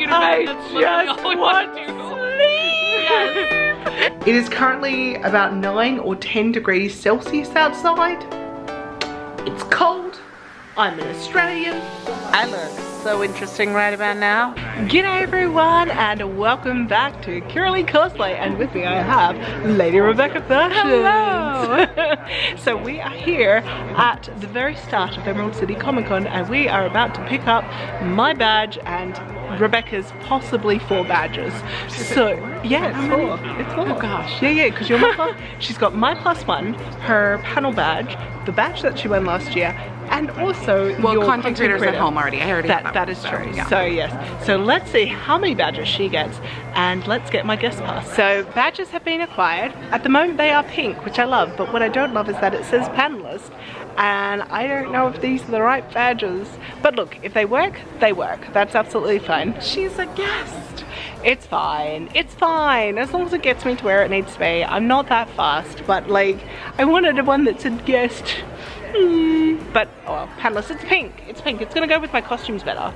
to bed. That's literally all we want to do. Yes. It is currently about 9 or 10 degrees Celsius outside. It's cold. I'm an Australian. I look so interesting right about now. G'day everyone and welcome back to Curly Cosplay, and with me I have Lady Rebecca Fashions. Hello! So we are here at the very start of Emerald City Comic Con and we are about to pick up my badge and Rebecca's possibly 4 badges. So yeah, it's 4. It's 4. Oh gosh. Yeah, because you're my plus. She's got my +1, her panel badge, the badge that she won last year, and also your content creators at home already. I already have that is true. Yeah. So yes. So let's see how many badges she gets and let's get my guest pass. So badges have been acquired. At the moment they are pink, which I love, but what I don't love is that it says panelist and I don't know if these are the right badges. But look, if they work, they work. That's absolutely fine. She's a guest. It's fine. It's fine. As long as it gets me to where it needs to be. I'm not that fast, but like I wanted one that said guest. But oh well, panelist, it's pink. It's pink. It's gonna go with my costumes better.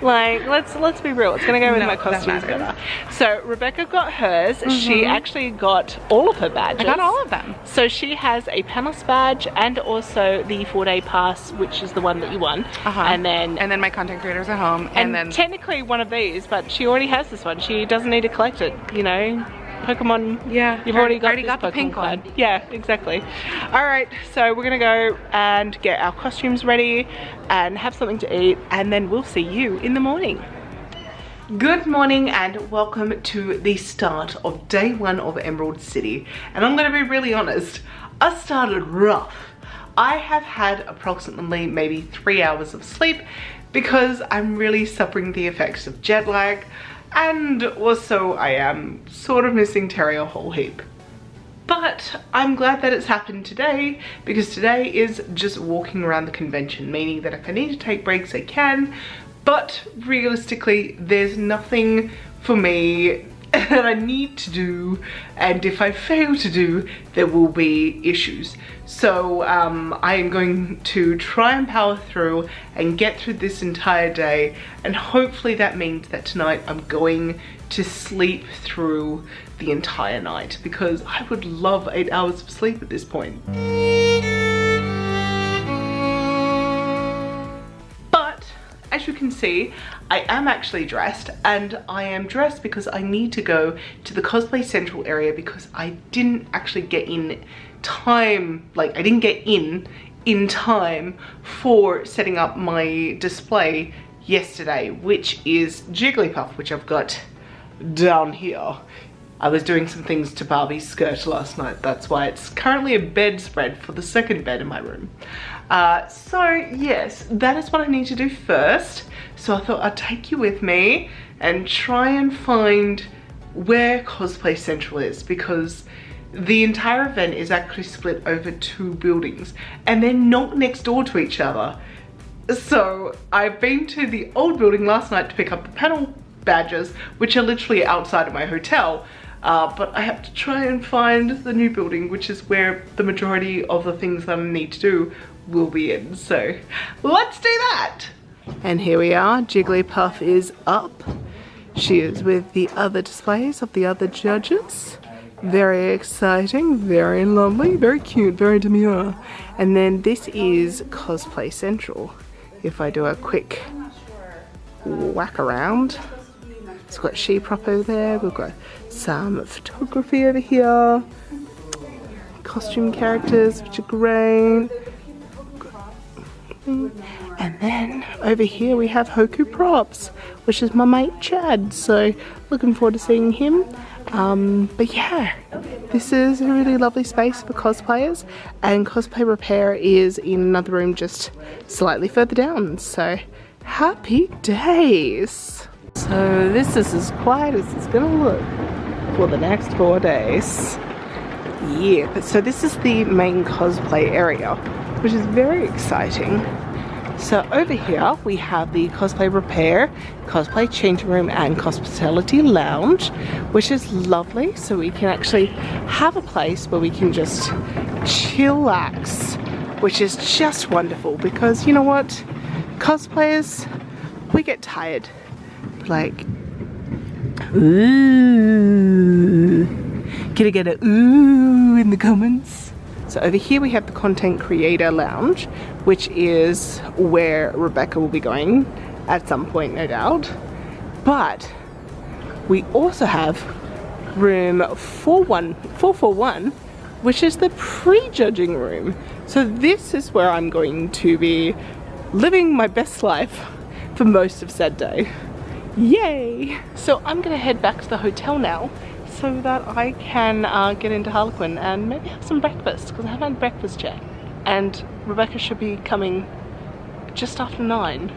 Like let's be real. It's gonna go with my costumes better. So Rebecca got hers. She actually got all of her badges. I got all of them. So she has a panelist badge and also the 4-day pass, which is the one that you won. And then my content creators at home. And then technically one of these, but she already has this one. She doesn't need to collect it. You know. Pokemon, yeah, you've already got the pink one. Yeah, exactly. Alright, so we're gonna go and get our costumes ready and have something to eat, and then we'll see you in the morning. Good morning and welcome to the start of day 1 of Emerald City. And I'm gonna be really honest, I started rough. I have had approximately maybe 3 hours of sleep because I'm really suffering the effects of jet lag. And also I am sort of missing Terry a whole heap. But I'm glad that it's happened today because today is just walking around the convention, meaning that if I need to take breaks I can, but realistically there's nothing for me that I need to do, and if I fail to do there will be issues. So I am going to try and power through and get through this entire day, and hopefully that means that tonight I'm going to sleep through the entire night because I would love 8 hours of sleep at this point. As you can see, I am actually dressed, and I am dressed because I need to go to the Cosplay Central area because I didn't actually get in time, like I didn't get in time for setting up my display yesterday, which is Jigglypuff, which I've got down here. I was doing some things to Barbie's skirt last night. That's why it's currently a bedspread for the second bed in my room. So yes, that is what I need to do first. So I thought I'd take you with me and try and find where Cosplay Central is, because the entire event is actually split over 2 buildings and they're not next door to each other. So I've been to the old building last night to pick up the panel badges, which are literally outside of my hotel. But I have to try and find the new building, which is where the majority of the things that I need to do will be in. So let's do that. And here we are, Jigglypuff is up. She is with the other displays of the other judges. Very exciting, very lovely, very cute, very demure. And then this is Cosplay Central. If I do a quick whack around. It's got She-Prop over there, we've got some photography over here, costume characters which are great, and then over here we have Hoku Props, which is my mate Chad, so looking forward to seeing him. But yeah, this is a really lovely space for cosplayers, and cosplay repair is in another room just slightly further down, so happy days. So this is as quiet as it's gonna look for the next 4 days. Yeah, but so this is the main cosplay area, which is very exciting. So over here we have the cosplay repair, cosplay changing room and hospitality lounge, which is lovely. So we can actually have a place where we can just chillax, which is just wonderful because you know what? Cosplayers, we get tired. like, ooh. Can I get a ooh in the comments? So over here we have the Content Creator Lounge, which is where Rebecca will be going at some point, no doubt. But we also have room 441, which is the pre-judging room. So this is where I'm going to be living my best life for most of said day. Yay! So I'm gonna head back to the hotel now so that I can get into Harlequin and maybe have some breakfast, because I haven't had breakfast yet. And Rebecca should be coming just after 9,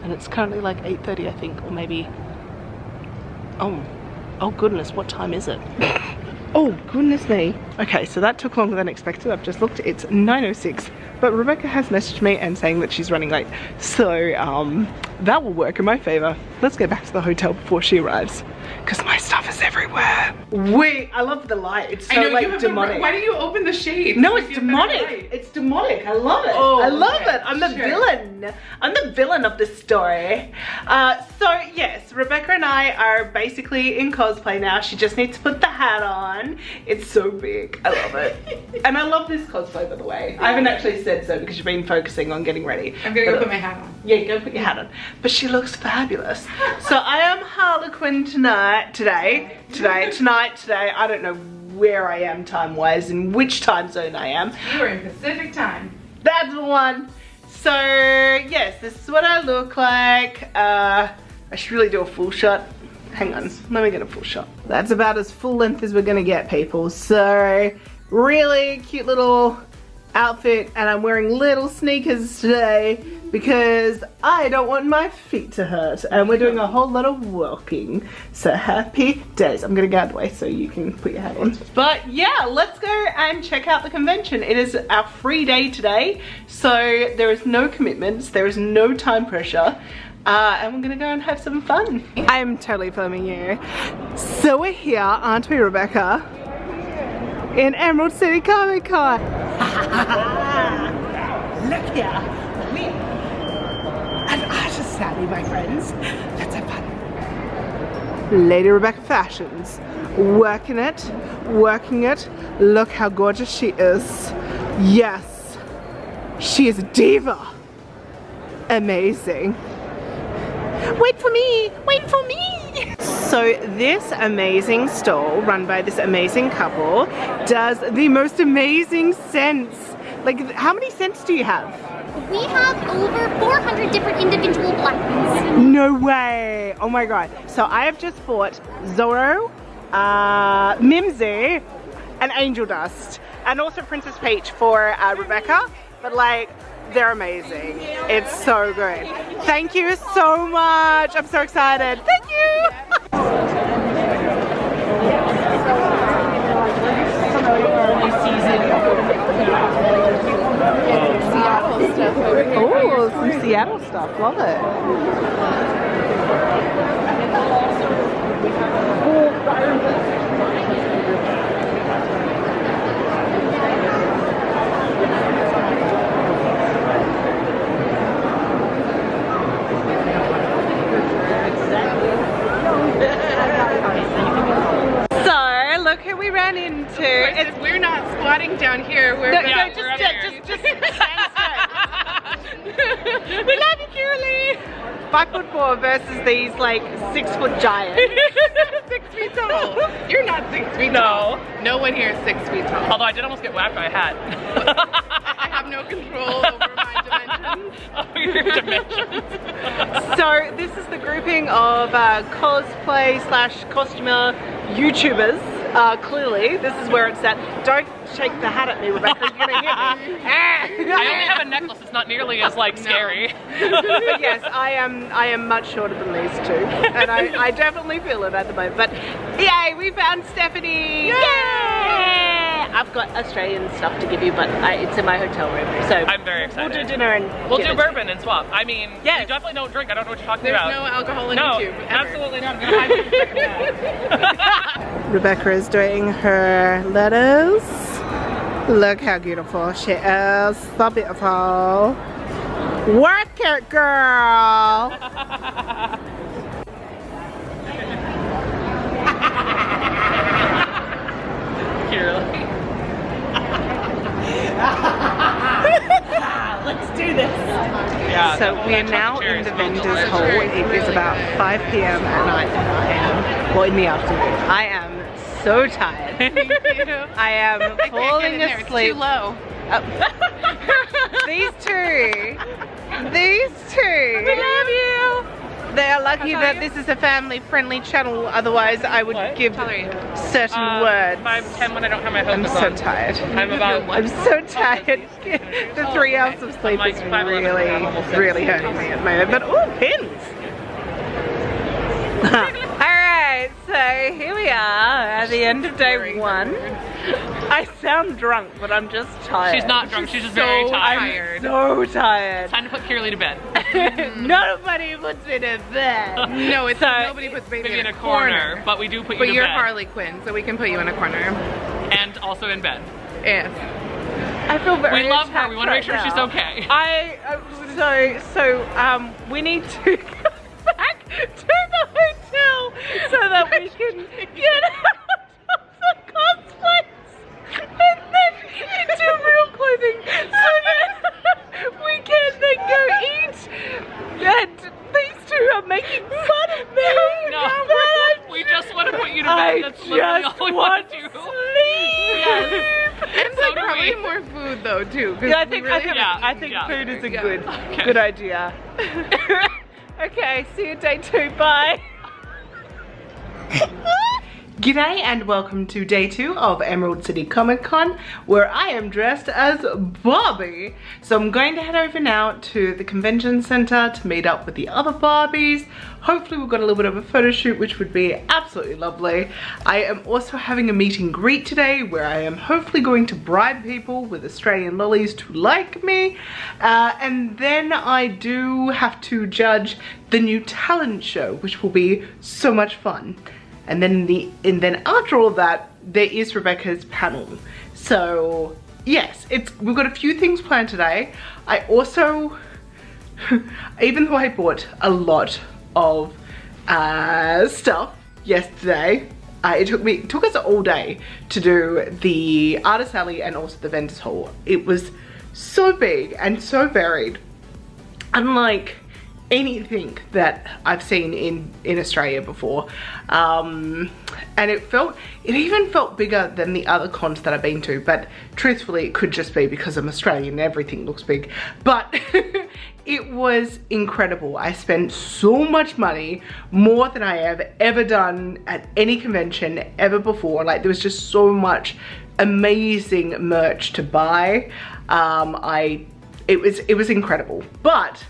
and it's currently like 8:30 I think, or maybe, oh goodness, what time is it? Oh goodness me. Okay, so that took longer than expected. I've just looked, it's 9:06, but Rebecca has messaged me and saying that she's running late. So that will work in my favor. Let's go back to the hotel before she arrives, because my stuff is everywhere. Wait, I love the light. It's so like demonic. Why do you open the shade? No, it's demonic. It's demonic. I love it. Oh, I love it. I'm the villain. I'm the villain of this story. So yes, Rebecca and I are basically in cosplay now. She just needs to put the hat on. It's so big. I love it. And I love this cosplay, by the way. I haven't actually said so because you've been focusing on getting ready. I'm gonna go put my hat on. Yeah, go put your hat on. But she looks fabulous. So I am Harlequin today. I don't know where I am time-wise and which time zone I am. You are in Pacific time. That's the one. So yes, this is what I look like. I should really do a full shot. Hang on, let me get a full shot. That's about as full length as we're gonna get, people. So really cute little outfit, and I'm wearing little sneakers today because I don't want my feet to hurt, and we're doing a whole lot of walking. So happy days. I'm gonna get out of the way so you can put your hat on. But yeah, let's go and check out the convention. It is our free day today, so there is no commitments, there is no time pressure. And we're gonna go and have some fun. I am totally filming you. So we're here, aren't we, Rebecca? In Emerald City Comic Con. Look here, we an artist rally, my friends. Let's have fun. Lady Rebecca Fashions, working it. Look how gorgeous she is. Yes, she is a diva. Amazing. Wait for me, wait for me. So this amazing stall run by this amazing couple does the most amazing scents. Like, how many scents do you have? We have over 400 different individual blends. No way. Oh my god. So I have just bought Zorro, Mimsy, and Angel Dust, and also Princess Peach for Rebecca. But like, they're amazing. It's so good. Thank you so much. I'm so excited. Thank you. Oh, some Seattle stuff. Love it. So, look who we ran into. We're not squatting down here. We're just stand straight. We love you, Curly. 5'4" versus these like 6 foot giants. 6 feet tall. You're not 6 feet tall. No one here is 6 feet tall. Although I did almost get whacked by a hat. I have no control over my dimensions. Oh, your dimensions. So this is the grouping of cosplay / costumer YouTubers. Clearly, this is where it's at. Don't shake the hat at me, Rebecca. You're gonna hit me. I only have a necklace. It's not nearly as like scary. But yes, I am much shorter than these two, and I definitely feel it at the moment. But yay, we found Stephanie! Yay! I've got Australian stuff to give you, but it's in my hotel room. So I'm very excited. We'll do dinner and we'll do bourbon and swap. I mean, yes. You definitely don't drink. I don't know what you're talking There's about. no alcohol in no, YouTube. Ever. Absolutely not. I'm gonna hide it for a second. Rebecca is doing her letters. Look how beautiful she is. So beautiful. Work it, girl. We are now in the vendors hall. It is about 5 p.m. at night and I am, well, in the afternoon. I am so tired. I am falling asleep. It's too low. These two. We love you. They are lucky that this is a family-friendly channel. Otherwise, I would give certain words. 5'10" when I don't have my I'm hopes so on. tired. I'm so tired. The 3 hours of sleep is really hurting me at the moment. But oh, pins! Alright, so here we are at the end of day 1. I sound drunk, but I'm just tired. She's not drunk, she's just very tired. I'm so tired. Time to put Kirley to bed. Nobody puts me to bed. No, it's nobody puts baby in a corner. But we do put you But to you're bed. Harley Quinn, so we can put you in a corner. And also in bed. Yes. I feel very We love her, attacked we want to make sure right she's now. okay. We need to go back to the hotel so that we can get out of the cosplays and then into real clothing so that we can then go eat. And these two are making fun of me. No, we just want to put you to bed. I That's literally just all we want want to do. sleep. Yes. And So like do probably we. more food though too. 'Cause Yeah, I we think really haven't eaten food is a together. good idea. Okay, see you day 2. Bye. G'day and welcome to day 2 of Emerald City Comic Con, where I am dressed as Barbie. So I'm going to head over now to the convention center to meet up with the other Barbies. Hopefully we've got a little bit of a photo shoot, which would be absolutely lovely. I am also having a meet and greet today where I am hopefully going to bribe people with Australian lollies to like me. And then I do have to judge the new talent show, which will be so much fun. And then after all of that, there is Rebecca's panel. So yes, we've got a few things planned today. I also, even though I bought a lot of stuff yesterday, it took us all day to do the artist alley and also the vendors hall. It was so big and so varied, unlike anything that I've seen in Australia before, and it even felt bigger than the other cons that I've been to, but truthfully it could just be because I'm Australian and everything looks big. But it was incredible. I spent so much money, more than I have ever done at any convention ever before. Like, there was just so much amazing merch to buy. It was incredible. But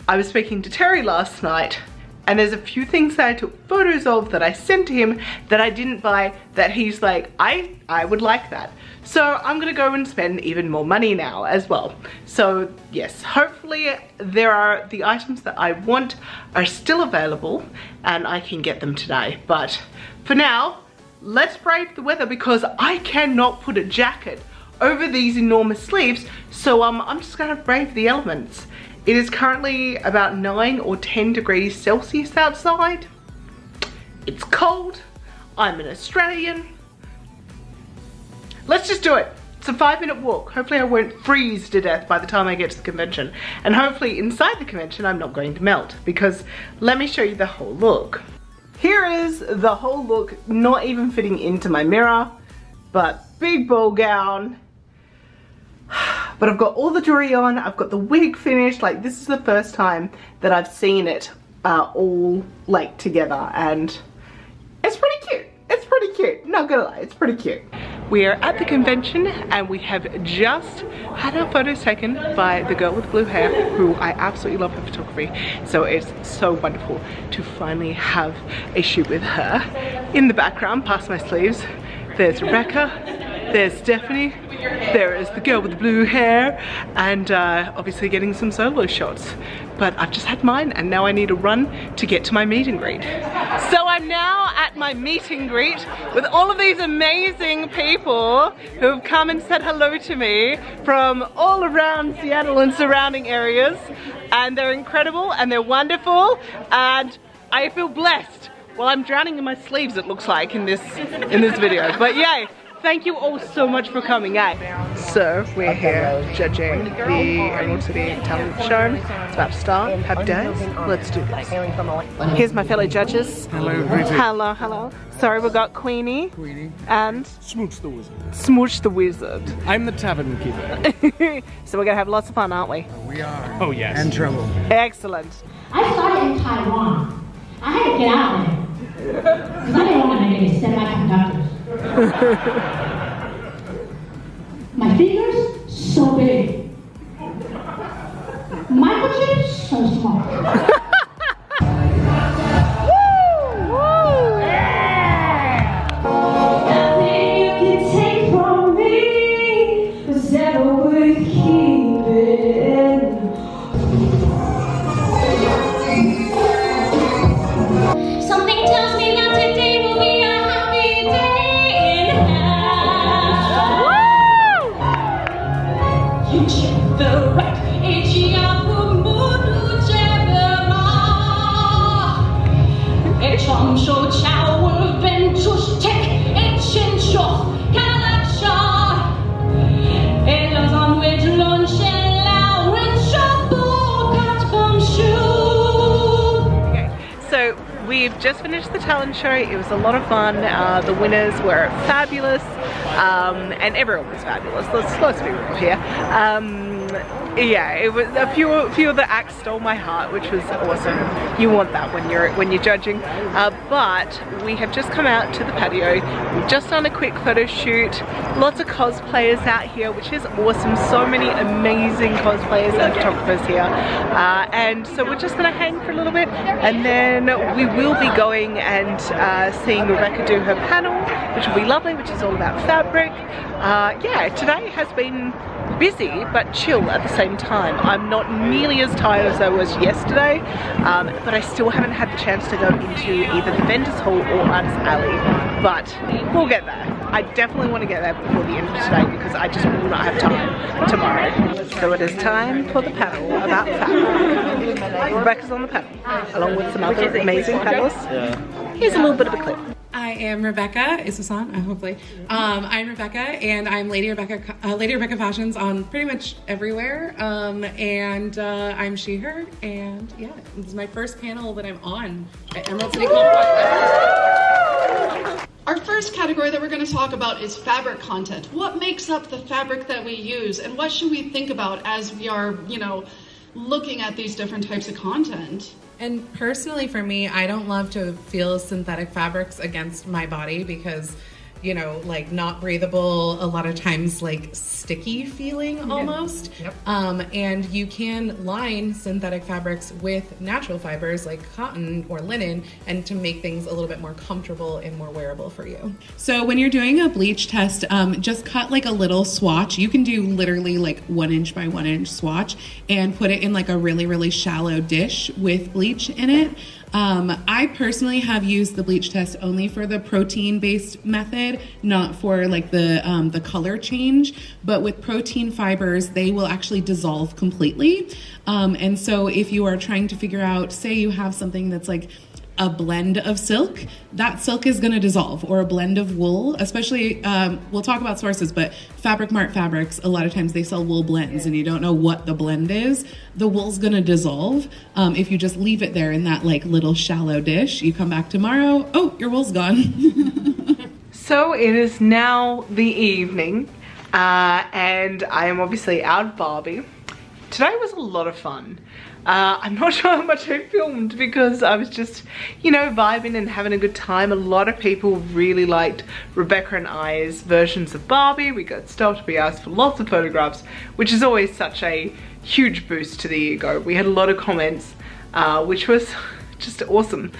I was speaking to Terry last night, and there's a few things that I took photos of that I sent to him that I didn't buy, that he's like, I would like that. So I'm gonna go and spend even more money now as well. So yes, hopefully the items that I want are still available and I can get them today. But for now, let's brave the weather because I cannot put a jacket over these enormous sleeves. So I'm just gonna brave the elements. It is currently about 9 or 10 degrees Celsius outside. It's cold. I'm an Australian. Let's just do it. It's a 5-minute walk. Hopefully I won't freeze to death by the time I get to the convention. And hopefully inside the convention I'm not going to melt, because let me show you the whole look. Here is the whole look, not even fitting into my mirror, but big ball gown. But I've got all the jewelry on, I've got the wig finished. Like, this is the first time that I've seen it all like together, and it's pretty cute. It's pretty cute, not gonna lie, it's pretty cute. We are at the convention and we have just had our photos taken by the girl with blue hair, who I absolutely love her photography. So it's so wonderful to finally have a shoot with her. In the background, past my sleeves, there's Rebecca. There's Stephanie, there is the girl with the blue hair, and obviously getting some solo shots. But I've just had mine and now I need to run to get to my meet and greet. So I'm now at my meet and greet with all of these amazing people who have come and said hello to me from all around Seattle and surrounding areas. And they're incredible and they're wonderful, and I feel blessed. Well, I'm drowning in my sleeves, it looks like, in this video, but yay. Thank you all so much for coming, eh? So we're here judging the Emerald City Talent Show. It's about to start. Happy days. Let's do this. Here's my fellow judges. Hello, greetings. Hello, hello. Sorry, we got Queenie and Smooch the Wizard. Smooch the Wizard. I'm the tavern keeper. So we're gonna have lots of fun, aren't we? We are. Oh, yes. And trouble. Excellent. I started in Taiwan. I had to get out of there. Because I didn't want to make any semiconductors. My fingers, so big. Microchips, so small. Nothing you can take from me was ever worth keeping. Something tells me that today will be a happy day in hell. You check the right, So we've just finished the talent show. It was a lot of fun. The winners were fabulous, and everyone was fabulous. Let's be real here. Yeah, it was a few of the acts stole my heart, which was awesome. You want that when you're judging. But we have just come out to the patio. We've just done a quick photo shoot. Lots of cosplayers out here, which is awesome. So many amazing cosplayers and photographers here. And so we're just gonna hang for a little bit, and then we will be going and seeing Rebecca do her panel, which will be lovely, which is all about fabric. Yeah, today has been busy but chill at the same time. I'm not nearly as tired as I was yesterday, but I still haven't had the chance to go into either the vendors hall or Artist Alley, but we'll get there. I definitely want to get there before the end of today because I just will not have time tomorrow. So it is time for the panel about fabric. Rebecca's on the panel along with some other amazing panelists. Here's a little bit of a clip. I am Rebecca. Is this on? Hopefully. I'm Rebecca, and I'm Lady Rebecca Fashions on pretty much everywhere. And I'm she/her, and yeah, this is my first panel that I'm on at Emerald City Cosplay. Our first category that we're going to talk about is fabric content. What makes up the fabric that we use, and what should we think about as we are, looking at these different types of content? And personally for me, I don't love to feel synthetic fabrics against my body because, like not breathable, a lot of times like sticky feeling almost. Yep. And you can line synthetic fabrics with natural fibers like cotton or linen, and to make things a little bit more comfortable and more wearable for you. So when you're doing a bleach test, just cut like a little swatch. You can do literally like 1 inch by 1 inch swatch and put it in like a really, really shallow dish with bleach in it. I personally have used the bleach test only for the protein-based method, not for like the color change. But with protein fibers, they will actually dissolve completely. And so if you are trying to figure out, say you have something that's like a blend of silk, that silk is going to dissolve, or a blend of wool, especially, we'll talk about sources, but Fabric Mart Fabrics, a lot of times they sell wool blends and you don't know what the blend is. The wool's going to dissolve. If you just leave it there in that like little shallow dish, you come back tomorrow, oh, your wool's gone. So it is now the evening, and I am obviously out Barbie. Today was a lot of fun. I'm not sure how much I filmed because I was just, vibing and having a good time. A lot of people really liked Rebecca and I's versions of Barbie. We got stopped, we asked for lots of photographs, which is always such a huge boost to the ego. We had a lot of comments, which was just awesome.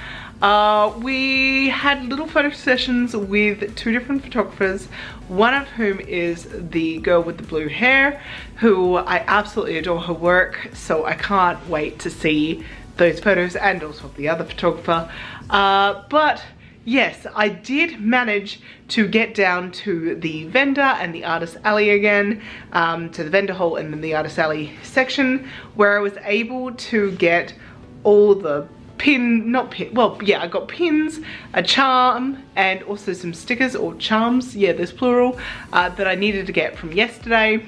We had little photo sessions with 2 different photographers, one of whom is the girl with the blue hair, who I absolutely adore her work, so I can't wait to see those photos, and also the other photographer. But yes, I did manage to get down to the vendor and the Artist Alley again, to the vendor hall and then the Artist Alley section, where I was able to get all the I got pins, a charm, and also some stickers or charms, yeah, there's plural, that I needed to get from yesterday,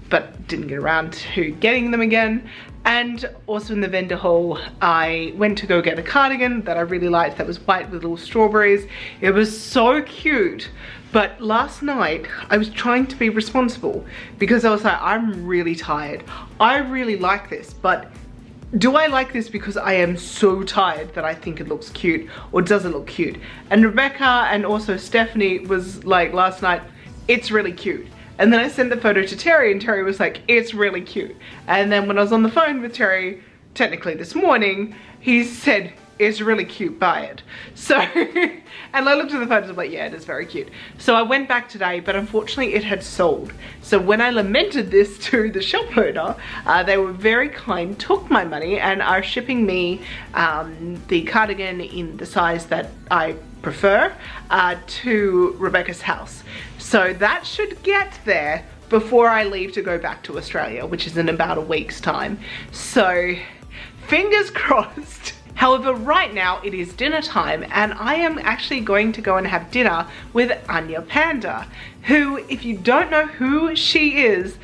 but didn't get around to getting them again. And also in the vendor hall, I went to go get a cardigan that I really liked that was white with little strawberries. It was so cute. But last night, I was trying to be responsible because I was like, I'm really tired. I really like this, but do I like this because I am so tired that I think it looks cute, or does it look cute? And Rebecca and also Stephanie was like last night, it's really cute. And then I sent the photo to Terry and Terry was like, it's really cute. And then when I was on the phone with Terry, technically this morning, he said, it's really cute, buy it. So, and I looked at the photos, I'm like, yeah, it is very cute. So I went back today, but unfortunately it had sold. So when I lamented this to the shop owner, they were very kind, took my money and are shipping me the cardigan in the size that I prefer to Rebecca's house. So that should get there before I leave to go back to Australia, which is in about a week's time. So fingers crossed. However, right now it is dinner time and I am actually going to go and have dinner with Anya Panda, who, if you don't know who she is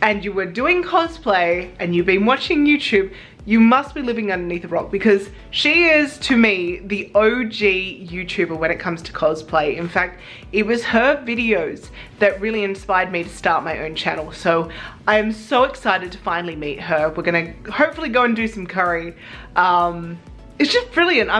and you were doing cosplay and you've been watching YouTube, you must be living underneath a rock, because she is, to me, the OG YouTuber when it comes to cosplay. In fact, it was her videos that really inspired me to start my own channel. So I am so excited to finally meet her. We're gonna hopefully go and do some curry. It's just brilliant.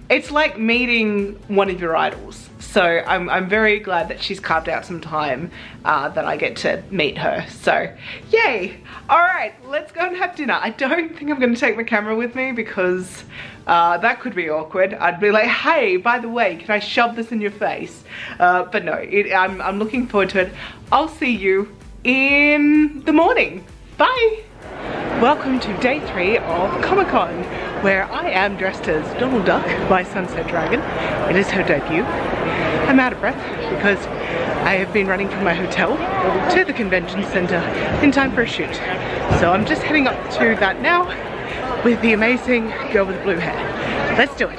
It's like meeting one of your idols. So I'm very glad that she's carved out some time that I get to meet her. So yay. All right, let's go and have dinner. I don't think I'm gonna take my camera with me because that could be awkward. I'd be like, hey, by the way, can I shove this in your face? But no, I'm looking forward to it. I'll see you in the morning. Bye. Welcome to day 3 of Comic-Con, where I am dressed as Donald Duck by Sunset Dragon. It is her debut. I'm out of breath because I have been running from my hotel to the convention center in time for a shoot. So I'm just heading up to that now with the amazing girl with blue hair. Let's do it.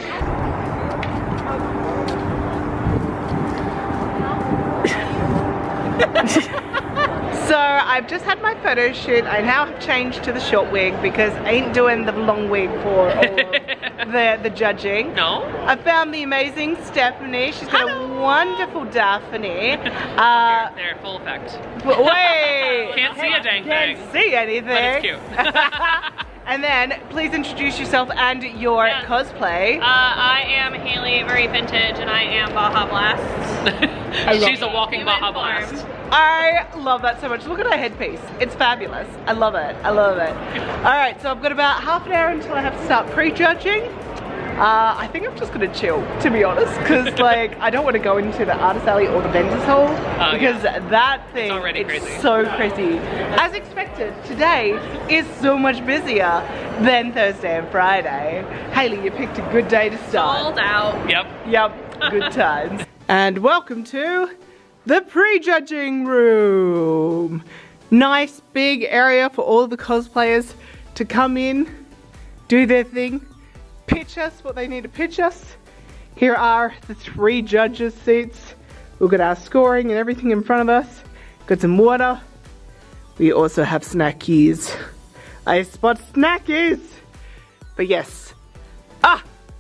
So I've just had my photo shoot. I now have changed to the short wig because I ain't doing the long wig for all the judging. No. I found the amazing Stephanie. She's got a wonderful Daphne. They're full effect. Wait. Can't see a dang thing. Can't see anything. But it's cute. And then, please introduce yourself and your cosplay. I am Haley, very vintage, and I am Baja Blast. She's a walking Baja Blast. I love that so much. Look at her headpiece. It's fabulous. I love it. I love it. All right, so I've got about half an hour until I have to start prejudging. I think I'm just gonna chill, to be honest, because like I don't want to go into the artist alley or the vendors hall because that thing is so crazy. As expected, today is so much busier than Thursday and Friday. Haley, you picked a good day to start. Sold out. Yep, good times. And welcome to the prejudging room. Nice big area for all the cosplayers to come in, do their thing, pitch us what they need to pitch us. Here are the 3 judges' seats. We've got our scoring and everything in front of us. Got some water. We also have snackies. I spot snackies! But yes.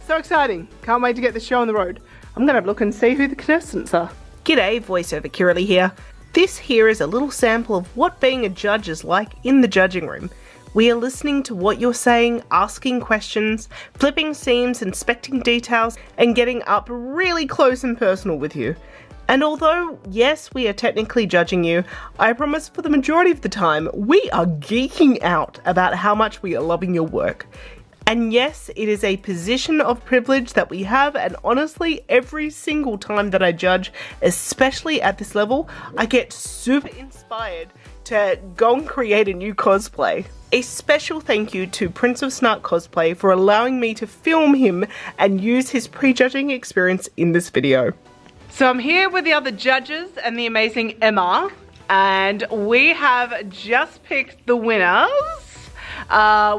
So exciting. Can't wait to get the show on the road. I'm gonna have a look and see who the contestants are. G'day, voiceover Kiralee here. This here is a little sample of what being a judge is like in the judging room. We are listening to what you're saying, asking questions, flipping seams, inspecting details, and getting up really close and personal with you. And although, yes, we are technically judging you, I promise for the majority of the time, we are geeking out about how much we are loving your work. And yes, it is a position of privilege that we have, and honestly, every single time that I judge, especially at this level, I get super inspired to go and create a new cosplay. A special thank you to Prince of Snark Cosplay for allowing me to film him and use his prejudging experience in this video. So I'm here with the other judges and the amazing Emma, and we have just picked the winners.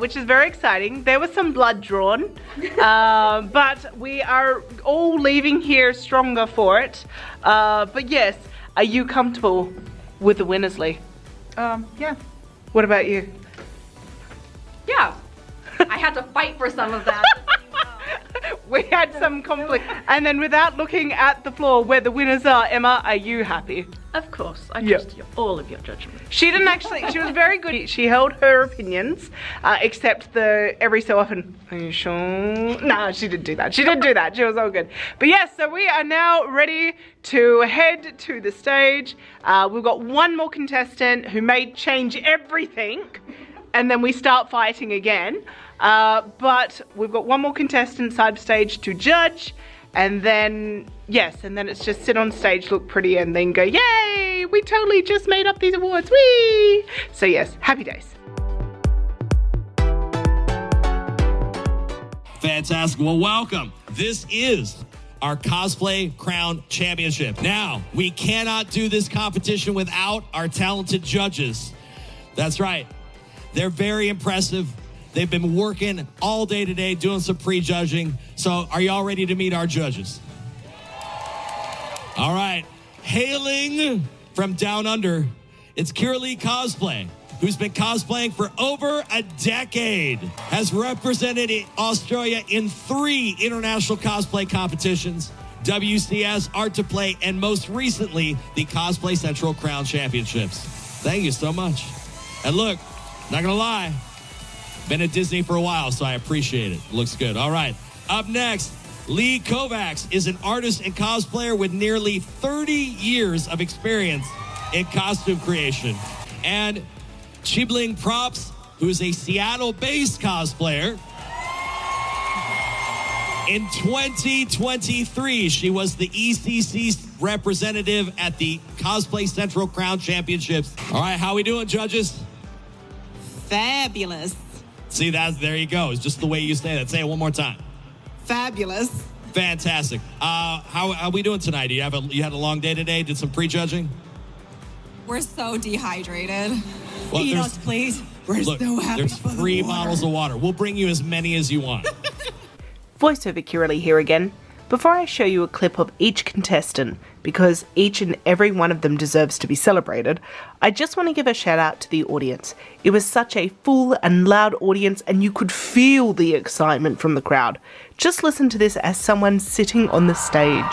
which is very exciting. There was some blood drawn, but we are all leaving here stronger for it. But yes, are you comfortable with the winners, Lee? Yeah. What about you? Yeah. I had to fight for some of that. We had some conflict. And then without looking at the floor where the winners are, Emma, are you happy? Of course, I Yep. trust all of your judgment. She didn't actually, she was very good. She held her opinions, except the every so often, are you sure? No, she didn't do that. She didn't do that. She was all good. But yes, so we are now ready to head to the stage. We've got one more contestant who may change everything, and then we start fighting again. But we've got one more contestant side stage to judge, and then, yes, and then it's just sit on stage, look pretty, and then go, yay, we totally just made up these awards, whee! So yes, happy days. Fantastic. Well, welcome. This is our Cosplay Crown Championship. Now, we cannot do this competition without our talented judges. That's right. They're very impressive. They've been working all day today doing some pre-judging. So are y'all ready to meet our judges? All right. Hailing from down under, it's Kiralee Cosplay, who's been cosplaying for over a decade, has represented Australia in 3 international cosplay competitions, WCS, Art to Play, and most recently, the Cosplay Central Crown Championships. Thank you so much. And look, not gonna lie, been at Disney for a while, so I appreciate it. Looks good. All right. Up next, Lee Kovacs is an artist and cosplayer with nearly 30 years of experience in costume creation. And Chibling Props, who's a Seattle-based cosplayer. In 2023, she was the ECC representative at the Cosplay Central Crown Championships. All right, how we doing, judges? Fabulous. See, there you go. It's just the way you say that. Say it one more time. Fabulous. Fantastic. How are we doing tonight? You had a long day today? Did some pre-judging? We're so dehydrated. Well, Feed us, please. We're look, so happy there's for the 3 water. bottles of water. We'll bring you as many as you want. Voiceover Kiralee here again. Before I show you a clip of each contestant, because each and every one of them deserves to be celebrated, I just want to give a shout out to the audience. It was such a full and loud audience, and you could feel the excitement from the crowd. Just listen to this as someone sitting on the stage.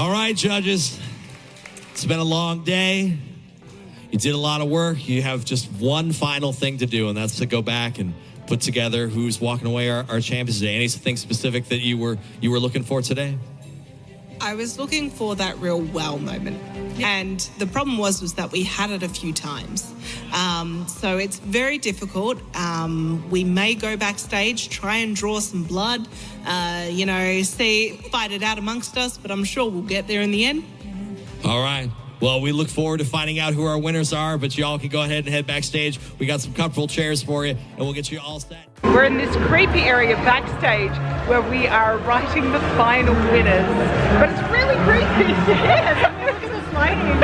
All right, judges. It's been a long day. You did a lot of work. You have just one final thing to do, and that's to go back and put together who's walking away our champions today. Anything specific that you were looking for today? I was looking for that real wow moment. And the problem was that we had it a few times. So it's very difficult. We may go backstage, try and draw some blood, fight it out amongst us, but I'm sure we'll get there in the end. All right. Well, we look forward to finding out who our winners are, but y'all can go ahead and head backstage. We got some comfortable chairs for you, and we'll get you all set. We're in this creepy area backstage where we are writing the final winners. But it's really creepy. Yes, I mean, look at this lighting.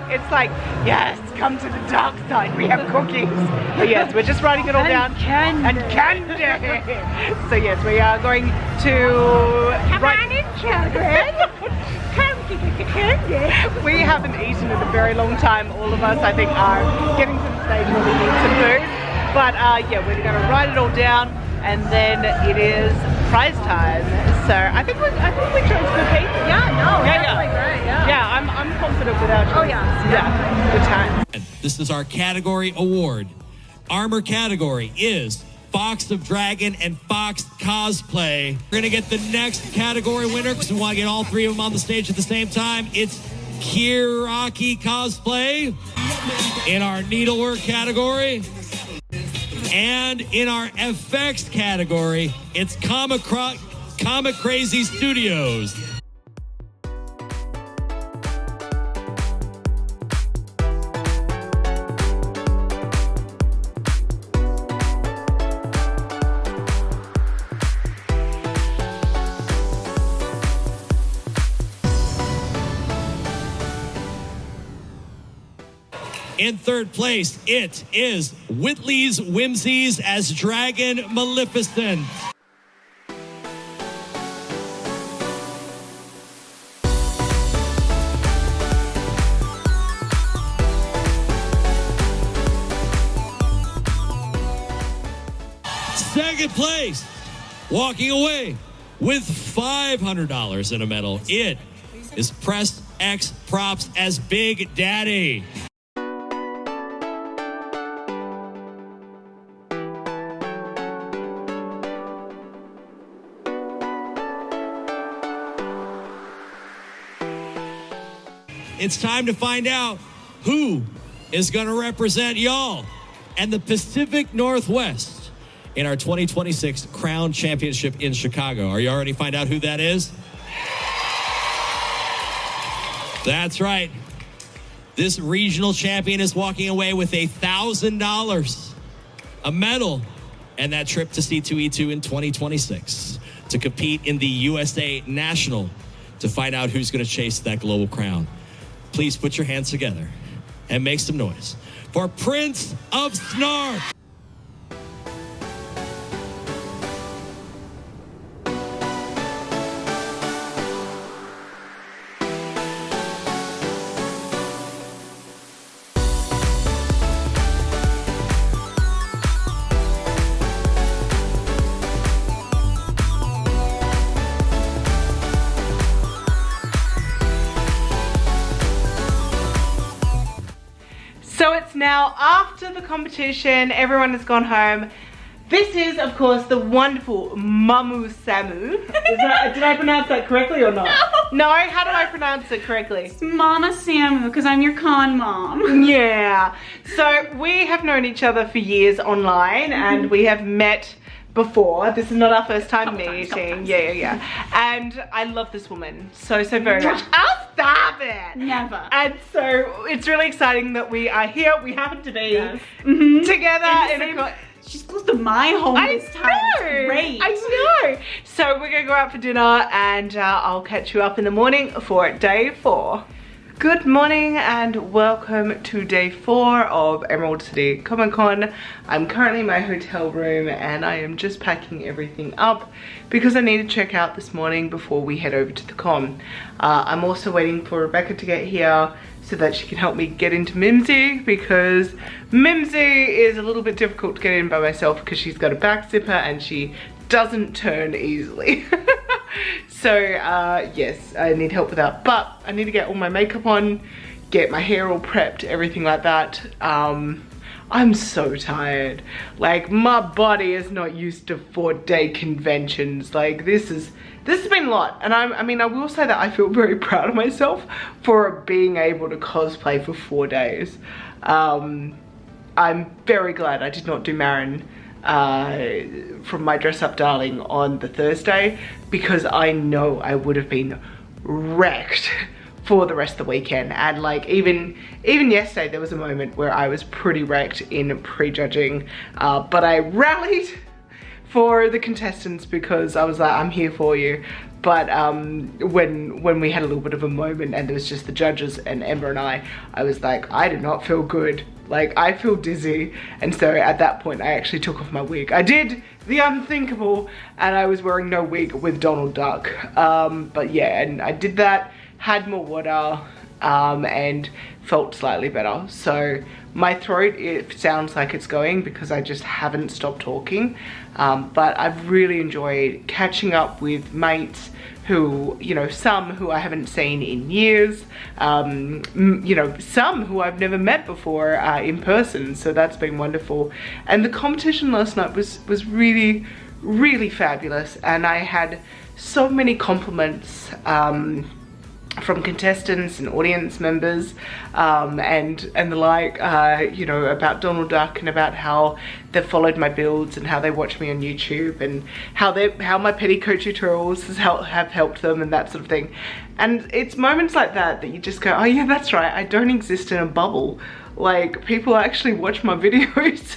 It's like, yes, come to the dark side. We have cookies. But yes, we're just writing it all down. And candy. So yes, we are going to... Come on in, children. Come to get the candy. We haven't eaten in a very long time. All of us, I think, are getting to the stage where we need some food. But yeah, we're going to write it all down, and then it is prize time. So I think we chose good people. Definitely great, Yeah, I'm confident with our choices. Oh yeah. Good time. This is our category award. Armor category is Fox of Dragon and Fox Cosplay. We're going to get the next category winner because we want to get all three of them on the stage at the same time. It's Kiraki Cosplay in our needlework category. And in our effects category, it's Comic Crazy Studios. In third place, it is Whitley's Whimsies as Dragon Maleficent. Second place, walking away with $500 in a medal, it is Press X Props as Big Daddy. It's time to find out who is going to represent y'all and the Pacific Northwest in our 2026 Crown Championship in Chicago. Are you already find out who that is? That's right. This regional champion is walking away with $1,000, a medal, and that trip to C2E2 in 2026 to compete in the USA National to find out who's going to chase that global crown. Please put your hands together and make some noise for Prince of Snark. So it's now after the competition, everyone has gone home. This is, of course, the wonderful Mamu Samu. Did I pronounce that correctly or not? No, how do I pronounce it correctly? It's Mama Samu, because I'm your con mom. Yeah. So we have known each other for years online, and we have met before. This is not our first time meeting. Yeah. And I love this woman so very much. I'll stop it. Never. And so it's really exciting that we are here. We happen to be together She's close to my home this time. It's great. I know. So we're gonna go out for dinner, and I'll catch you up in the morning for day 4. Good morning and welcome to day 4 of Emerald City Comic Con. I'm currently in my hotel room and I am just packing everything up because I need to check out this morning before we head over to the con. I'm also waiting for Rebecca to get here so that she can help me get into Mimsy, because Mimsy is a little bit difficult to get in by myself because she's got a back zipper and she doesn't turn easily. So yes, I need help with that, but I need to get all my makeup on, get my hair all prepped, everything like that. I'm so tired. Like, my body is not used to 4-day conventions. Like, this has been a lot. And I mean, I will say that I feel very proud of myself for being able to cosplay for 4 days. I'm very glad I did not do Marin from my Dress Up Darling on the Thursday, because I know I would have been wrecked for the rest of the weekend. And like even yesterday there was a moment where I was pretty wrecked in prejudging, but I rallied for the contestants because I was like, I'm here for you. But when we had a little bit of a moment and there was just the judges and Emma and I was like, I do not feel good. Like, I feel dizzy. And so at that point I actually took off my wig. I did the unthinkable and I was wearing no wig with Donald Duck. But yeah, and I did that, had more water, and felt slightly better. So my throat, it sounds like it's going because I just haven't stopped talking. But I've really enjoyed catching up with mates who, you know, some who I haven't seen in years, you know, some who I've never met before in person. So that's been wonderful. And the competition last night was really, really fabulous. And I had so many compliments from contestants and audience members, and the like, you know, about Donald Duck and about how they've followed my builds and how they watch me on YouTube and how my petticoat tutorials have helped them and that sort of thing. And it's moments like that that you just go, oh yeah, that's right, I don't exist in a bubble. Like, people actually watch my videos.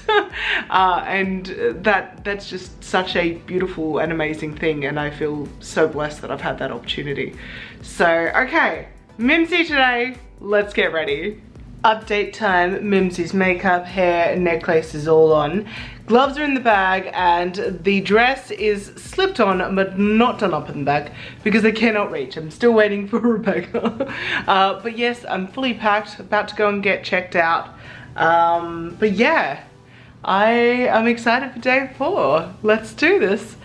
And that's just such a beautiful and amazing thing, and I feel so blessed that I've had that opportunity. So, okay, Mimsy today, let's get ready. Update time. Mimsy's makeup, hair, necklace is all on. Gloves are in the bag and the dress is slipped on but not done up in the back because I cannot reach. I'm still waiting for Rebecca. But yes, I'm fully packed, about to go and get checked out. But yeah, I'm excited for day 4. Let's do this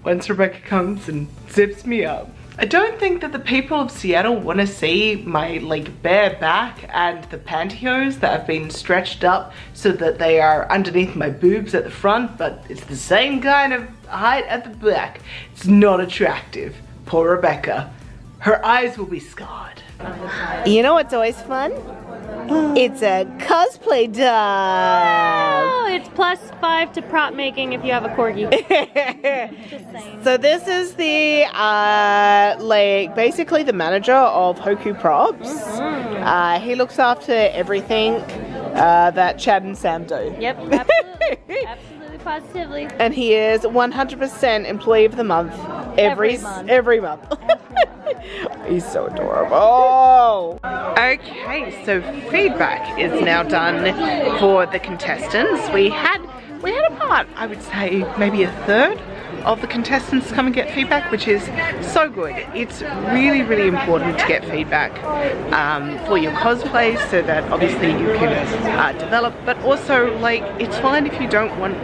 once Rebecca comes and zips me up. I don't think that the people of Seattle want to see my like bare back and the pantyhose that have been stretched up so that they are underneath my boobs at the front, but it's the same kind of height at the back. It's not attractive. Poor Rebecca. Her eyes will be scarred. You know what's always fun? It's a cosplay dog. Oh, it's +5 to prop making if you have a corgi. Just saying. So this is the like basically the manager of Hoku Props. He looks after everything that Chad and Sam do. Yep, absolutely. Absolutely, positively. And he is 100% employee of the month every month. He's so adorable. Okay, so feedback is now done for the contestants. We had about, I would say, maybe a third of the contestants come and get feedback, which is so good. It's really, really important to get feedback for your cosplays so that obviously you can develop, but also like it's fine if you don't want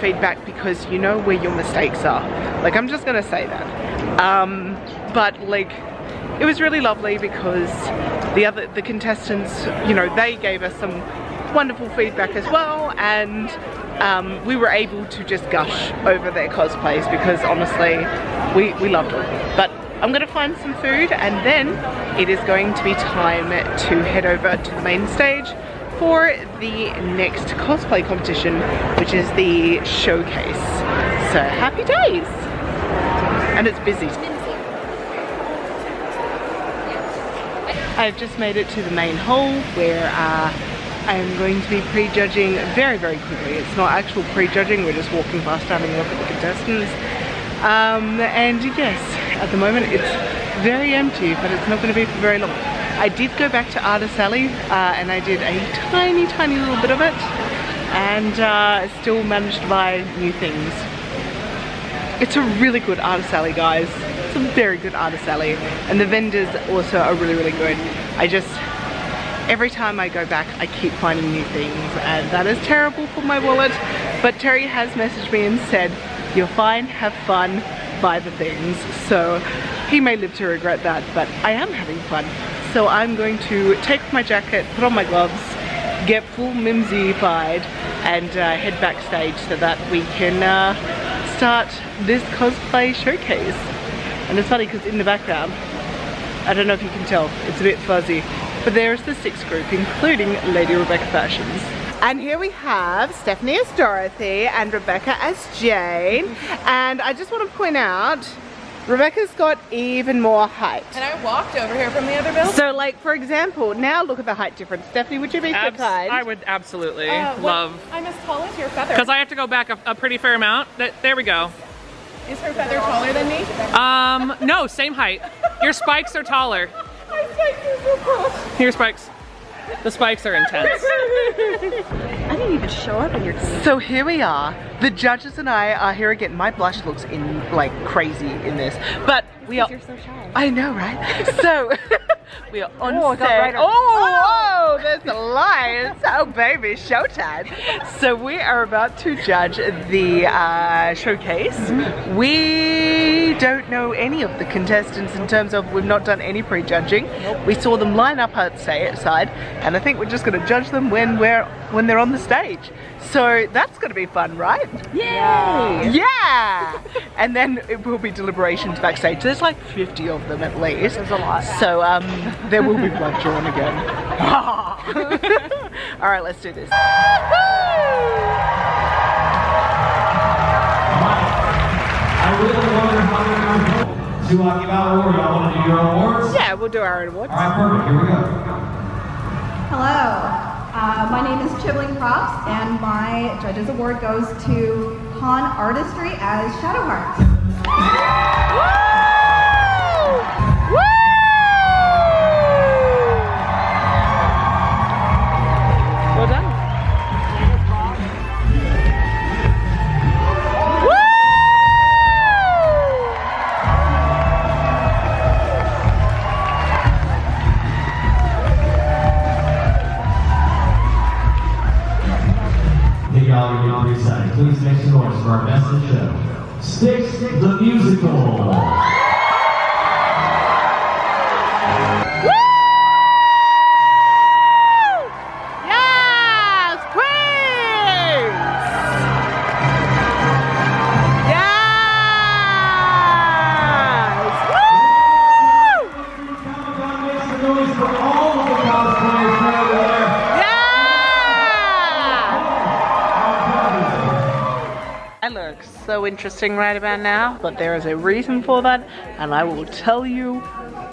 feedback because you know where your mistakes are. Like, I'm just gonna say that. But like, it was really lovely because the contestants, you know, they gave us some wonderful feedback as well, and we were able to just gush over their cosplays because honestly we loved them. But I'm gonna find some food and then it is going to be time to head over to the main stage for the next cosplay competition, which is the showcase. So happy days! And it's busy. I've just made it to the main hall where I am going to be prejudging very, very quickly. It's not actual prejudging, we're just walking past having a look at the contestants. And yes, at the moment it's very empty, but it's not going to be for very long. I did go back to Artist Alley and I did a tiny, tiny little bit of it, and still managed to buy new things. It's a really good Artist Alley, guys. It's a very good Artist Alley, and the vendors also are really, really good. Every time I go back I keep finding new things, and that is terrible for my wallet, but Terry has messaged me and said, you're fine, have fun, buy the things, so he may live to regret that, but I am having fun. So I'm going to take off my jacket, put on my gloves, get full mimsy-fied, and head backstage so that we can start this cosplay showcase. And it's funny because in the background, I don't know if you can tell, it's a bit fuzzy, but there's the 6th group, including Lady Rebecca Fashions. And here we have Stephanie as Dorothy and Rebecca as Jane. And I just want to point out, Rebecca's got even more height. And I walked over here from the other building. So like, for example, now look at the height difference. Stephanie, would you be so kind? I would absolutely love. I'm as tall as your feather. Because I have to go back a pretty fair amount. There we go. Is her feather taller than me? No, same height. Your spikes are taller. My spikes are so close. Your spikes. The spikes are intense. I didn't even show up in your team. So here we are. The judges and I are here again. My blush looks like crazy in this, but we are. You're so shy. I know, right? So we are on set. Right oh, there's the lights. Oh, baby, showtime. So we are about to judge the showcase. We don't know any of the contestants in terms of we've not done any pre-judging. Nope. We saw them line up outside, and I think we're just going to judge them when they're on the stage. So that's going to be fun, right? Yay! Yeah! And then it will be deliberations backstage. There's like 50 of them at least. There's a lot. So there will be blood drawn again. All right, let's do this. I really wonder how they're going to vote. To give out awards, y'all want to do your own awards? Yeah, we'll do our awards. All right, perfect. Here we go. Hello. My name is Chibling Props, and my Judges Award goes to Con Artistry as Shadowheart. Woo! Well done. Y'all are getting excited. Please make some noise for our best in show. Sticks the Musical. Woo! Yes, queens! Yes! Woo! Make some noise for all of the cosplayers out there. I look so interesting right about now, but there is a reason for that, and I will tell you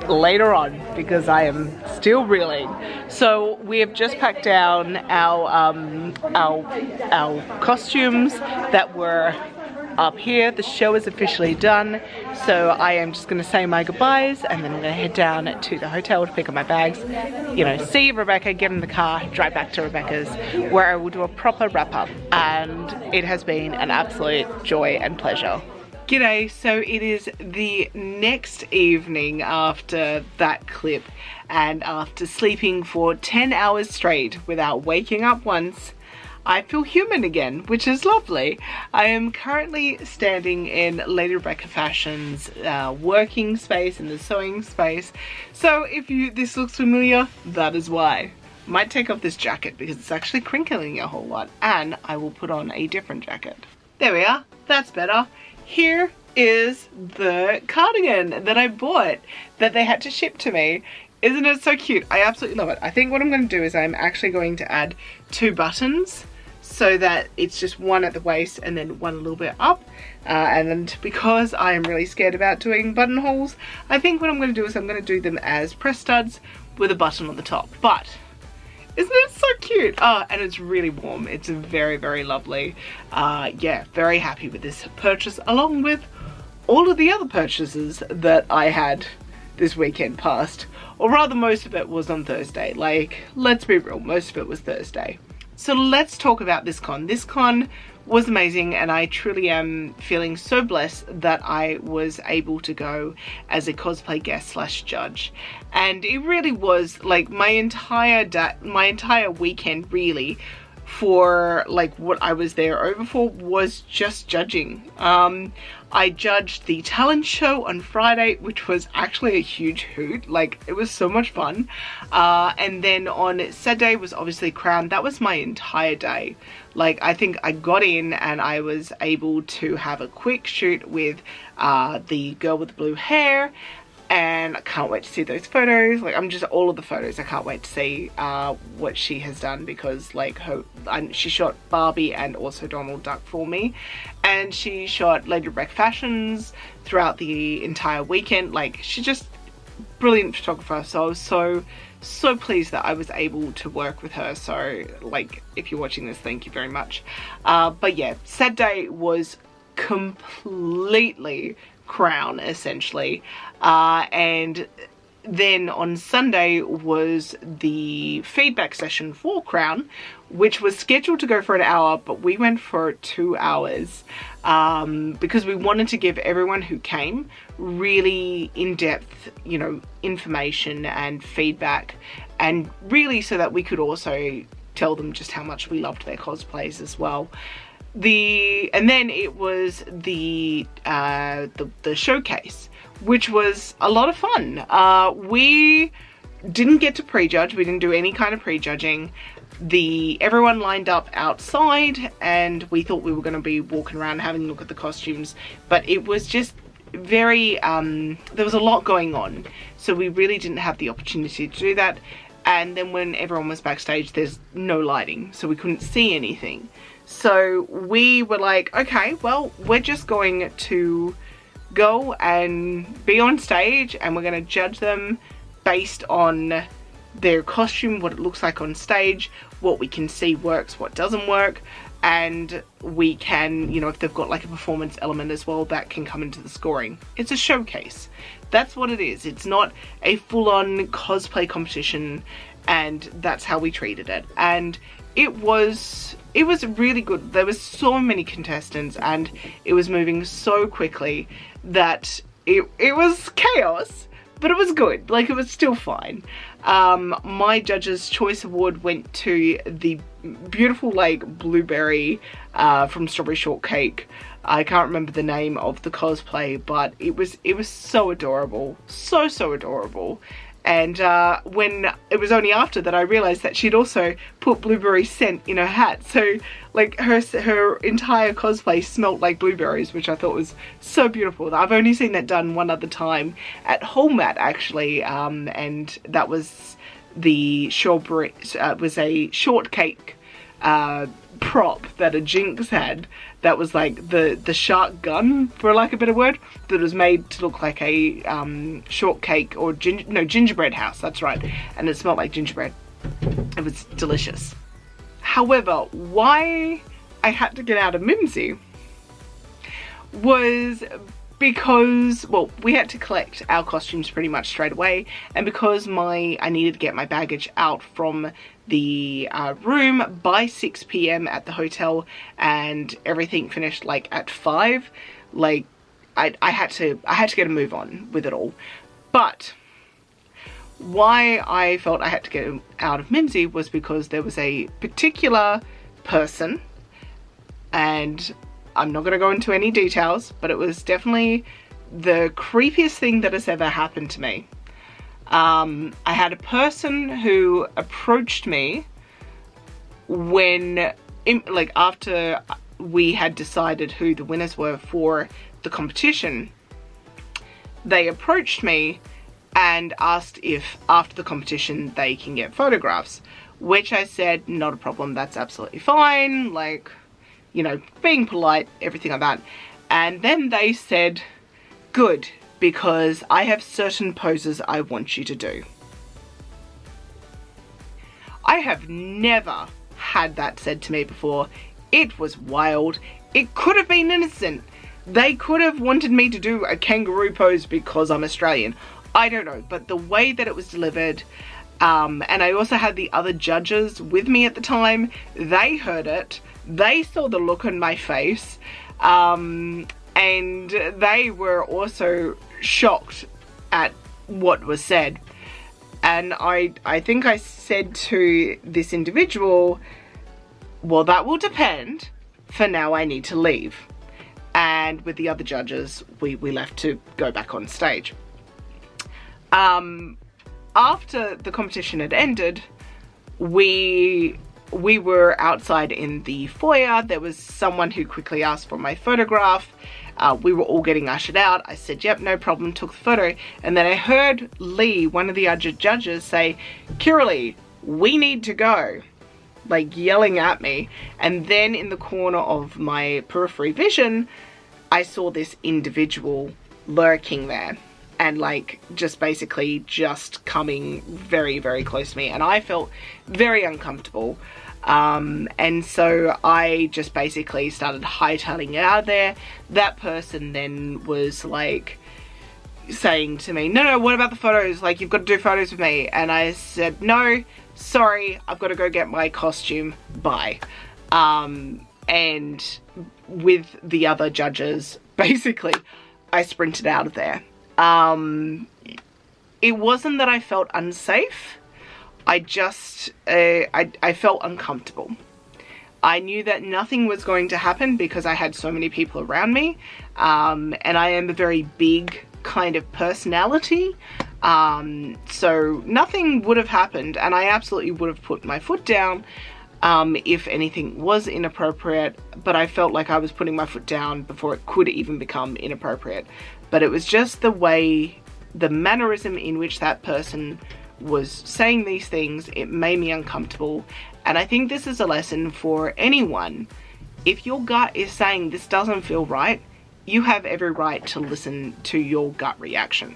later on because I am still reeling. So we have just packed down our costumes that were up here. The show is officially done, so I am just going to say my goodbyes, and then I'm going to head down to the hotel to pick up my bags, you know, see Rebecca, get in the car, drive back to Rebecca's, where I will do a proper wrap-up, and it has been an absolute joy and pleasure. G'day, so it is the next evening after that clip, and after sleeping for 10 hours straight without waking up once, I feel human again, which is lovely. I am currently standing in Lady Rebecca Fashion's working space, in the sewing space. So if this looks familiar, that is why. Might take off this jacket because it's actually crinkling a whole lot, and I will put on a different jacket. There we are, that's better. Here is the cardigan that I bought that they had to ship to me. Isn't it so cute? I absolutely love it. I think what I'm going to do is I'm actually going to add 2 buttons so that it's just one at the waist and then one a little bit up. And because I am really scared about doing buttonholes, I think what I'm going to do is I'm going to do them as press studs with a button on the top. But isn't it so cute? And it's really warm. It's very, very lovely. Yeah, very happy with this purchase, along with all of the other purchases that I had this weekend past. Or rather, most of it was on Thursday. Like, let's be real, most of it was Thursday. So let's talk about this con. This con was amazing, and I truly am feeling so blessed that I was able to go as a cosplay guest / judge. And it really was like my entire weekend really for like what I was there over for was just judging. I judged the talent show on Friday, which was actually a huge hoot. Like, it was so much fun. And then on Saturday was obviously Crown. That was my entire day. Like, I think I got in and I was able to have a quick shoot with the girl with the blue hair. And I can't wait to see those photos. Like, I'm just, all of the photos, I can't wait to see what she has done, because like she shot Barbie and also Donald Duck for me, and she shot Lady Rebecca fashions throughout the entire weekend. Like, she's just brilliant photographer. So I was so pleased that I was able to work with her. So like, if you're watching this, thank you very much. But yeah, Saturday was completely Crown, essentially. And then on Sunday was the feedback session for Crown, which was scheduled to go for an hour, but we went for 2 hours because we wanted to give everyone who came really in-depth, you know, information and feedback, and really so that we could also tell them just how much we loved their cosplays as well. And then it was the showcase, which was a lot of fun. We didn't get to prejudge. We didn't do any kind of prejudging. Everyone lined up outside, and we thought we were going to be walking around having a look at the costumes, but it was just very there was a lot going on, so we really didn't have the opportunity to do that. And then when everyone was backstage, there's no lighting, so we couldn't see anything. So we were like, okay, well, we're just going to go and be on stage, and we're going to judge them based on their costume, what it looks like on stage, what we can see works, what doesn't work, and we can, you know, if they've got like a performance element as well, that can come into the scoring. It's a showcase. That's what it is. It's not a full-on cosplay competition, and that's how we treated it. And it was really good. There was so many contestants, and it was moving so quickly that it was chaos, but it was good. Like, it was still fine. My Judge's Choice Award went to the beautiful, like, blueberry from Strawberry Shortcake. I can't remember the name of the cosplay, but it was so adorable. So adorable. And when it was only after that I realized that she'd also put blueberry scent in her hat. So like her entire cosplay smelt like blueberries, which I thought was so beautiful. I've only seen that done one other time at Hallmat, actually. And that was the shortbread, was a shortcake prop that a Jinx had, that was like the shark gun, for lack of a better word, that was made to look like a shortcake or gingerbread house. That's right. And it smelled like gingerbread. It was delicious. However, why I had to get out of Mimsy was because, well, we had to collect our costumes pretty much straight away, and because I needed to get my baggage out from the room by 6 p.m. at the hotel, and everything finished like at 5. Like, I had to get a move on with it all. But why I felt I had to get out of Mimsy was because there was a particular person, and I'm not going to go into any details, but it was definitely the creepiest thing that has ever happened to me. I had a person who approached me after we had decided who the winners were for the competition. They approached me and asked if after the competition they can get photographs, which I said, not a problem, that's absolutely fine, like, you know, being polite, everything like that. And then they said, good, because I have certain poses I want you to do. I have never had that said to me before. It was wild. It could have been innocent. They could have wanted me to do a kangaroo pose because I'm Australian. I don't know, but the way that it was delivered, and I also had the other judges with me at the time, they heard it, they saw the look on my face, and they were also shocked at what was said. And I think I said to this individual, well, that will depend. For now, I need to leave. And with the other judges, we left to go back on stage. After the competition had ended, we were outside in the foyer. There was someone who quickly asked for my photograph. We were all getting ushered out. I said, yep, no problem, took the photo. And then I heard Lee, one of the other judges, say, Kiralee, we need to go, like yelling at me. And then in the corner of my periphery vision, I saw this individual lurking there and like just basically just coming very, very close to me. And I felt very uncomfortable. And so I just basically started hightailing out of there. That person then was like saying to me, no, what about the photos? Like, you've got to do photos with me. And I said, no, sorry, I've got to go get my costume. Bye. And with the other judges, basically, I sprinted out of there. It wasn't that I felt unsafe. I just, I felt uncomfortable. I knew that nothing was going to happen because I had so many people around me. And I am a very big kind of personality. So nothing would have happened, and I absolutely would have put my foot down if anything was inappropriate, but I felt like I was putting my foot down before it could even become inappropriate. But it was just the way, the mannerism in which that person was saying these things, it made me uncomfortable. And I think this is a lesson for anyone. If your gut is saying this doesn't feel right, you have every right to listen to your gut reaction.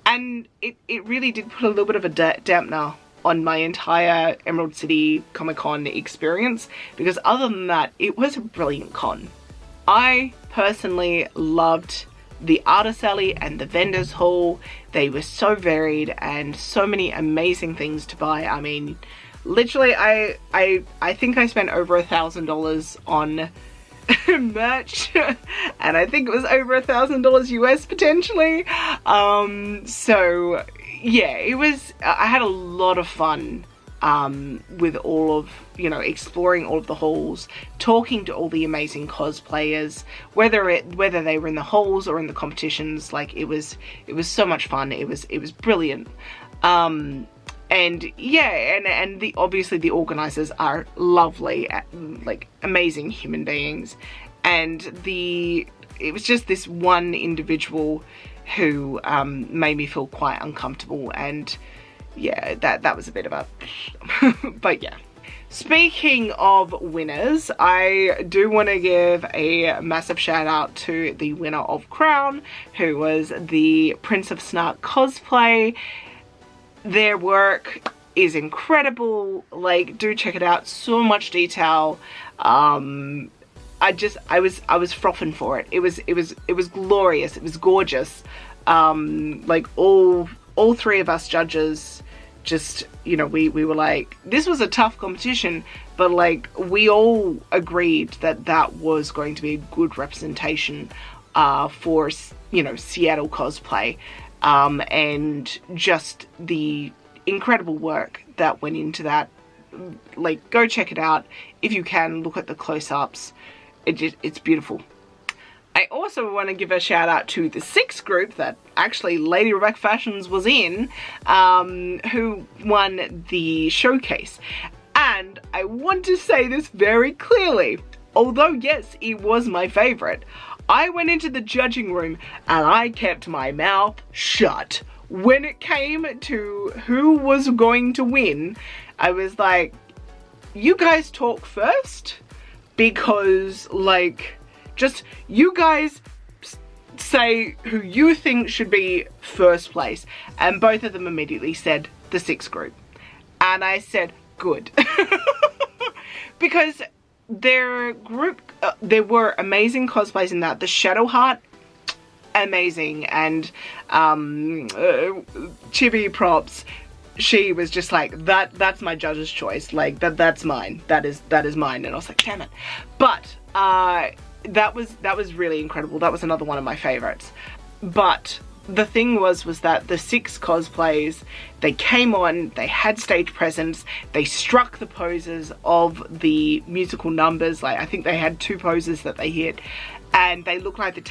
And it really did put a little bit of a dampener on my entire Emerald City Comic Con experience, because other than that, it was a brilliant con. I personally loved the artist alley and the vendors hall. They were so varied and so many amazing things to buy. I mean, literally, I think I spent over $1,000 on merch, and I think it was over $1,000 US potentially. So yeah, it was, I had a lot of fun with all of, you know, exploring all of the halls, talking to all the amazing cosplayers, whether they were in the halls or in the competitions. Like, it was so much fun. It was brilliant. And yeah, and obviously the organizers are lovely, like amazing human beings. And it was just this one individual who made me feel quite uncomfortable, and yeah, that was a bit of a but yeah. Speaking of winners, I do want to give a massive shout out to the winner of Crown, who was the Prince of Snark cosplay. Their work is incredible. Like, do check it out. So much detail. I was frothing for it. It was glorious. It was gorgeous. Like, all three of us judges, just, you know, we were like, this was a tough competition, but like, we all agreed that was going to be a good representation for, you know, Seattle cosplay. And just the incredible work that went into that. Like, go check it out if you can. Look at the close-ups. It's beautiful. I also want to give a shout out to the 6th group that actually Lady Rebecca Fashions was in, who won the showcase. And I want to say this very clearly, although yes, it was my favorite, I went into the judging room and I kept my mouth shut. When it came to who was going to win, I was like, you guys talk first, because like, just you guys say who you think should be first place. And both of them immediately said the 6th group. And I said, good. Because their group, there were amazing cosplays in that. The Shadowheart, amazing. And Chibi Props, she was just like, that's my judge's choice. Like, that's mine. That is mine. And I was like, damn it. But that was really incredible. That was another one of my favorites. But the thing was that the 6 cosplays, they came on, they had stage presence, they struck the poses of the musical numbers. Like, I think they had 2 poses that they hit, and they looked like the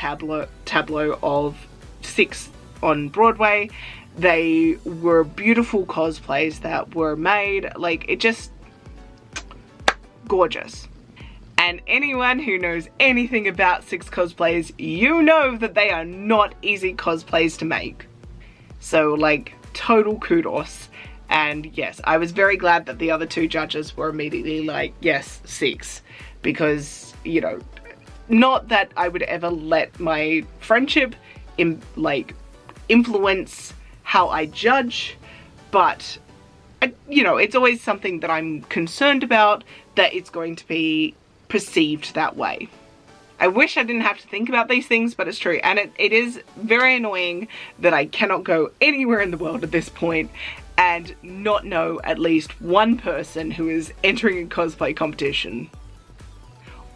tableau of 6 on Broadway. They were beautiful cosplays that were made, like, it just gorgeous. And anyone who knows anything about 6 cosplays, you know that they are not easy cosplays to make. So, like, total kudos. And yes, I was very glad that the other 2 judges were immediately like, yes, 6. Because, you know, not that I would ever let my friendship influence how I judge, but, you know, it's always something that I'm concerned about, that it's going to be perceived that way. I wish I didn't have to think about these things, but it's true. And it is very annoying that I cannot go anywhere in the world at this point and not know at least one person who is entering a cosplay competition.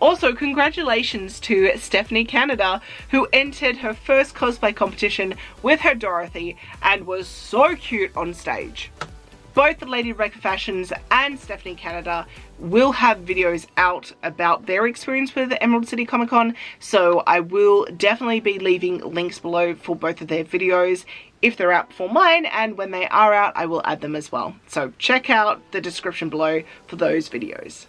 Also, congratulations to Stephanie Canada, who entered her first cosplay competition with her Dorothy and was so cute on stage. Both the Lady Rebecca Fashions and Stephanie Canada will have videos out about their experience with the Emerald City Comic Con, so I will definitely be leaving links below for both of their videos if they're out before mine, and when they are out I will add them as well. So check out the description below for those videos.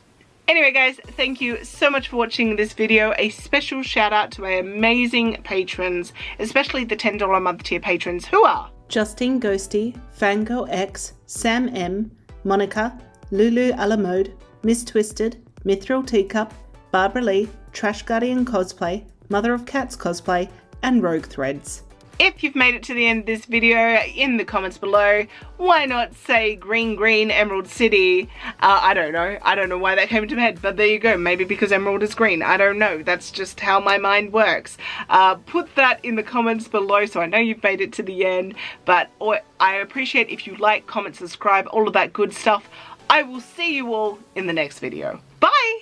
Anyway guys, thank you so much for watching this video. A special shout out to my amazing patrons, especially the $10 a month tier patrons, who are Justine Ghosty, Fangirl X, Sam M, Monica, Lulu Alamode, Miss Twisted, Mithril Teacup, Barbara Lee, Trash Guardian Cosplay, Mother of Cats Cosplay, and Rogue Threads. If you've made it to the end of this video, in the comments below, why not say green Emerald City? I don't know why that came into my head, but there you go. Maybe because emerald is green, I don't know. That's just how my mind works. Put that in the comments below so I know you've made it to the end, but I appreciate if you like, comment, subscribe, all of that good stuff. I will see you all in the next video. Bye!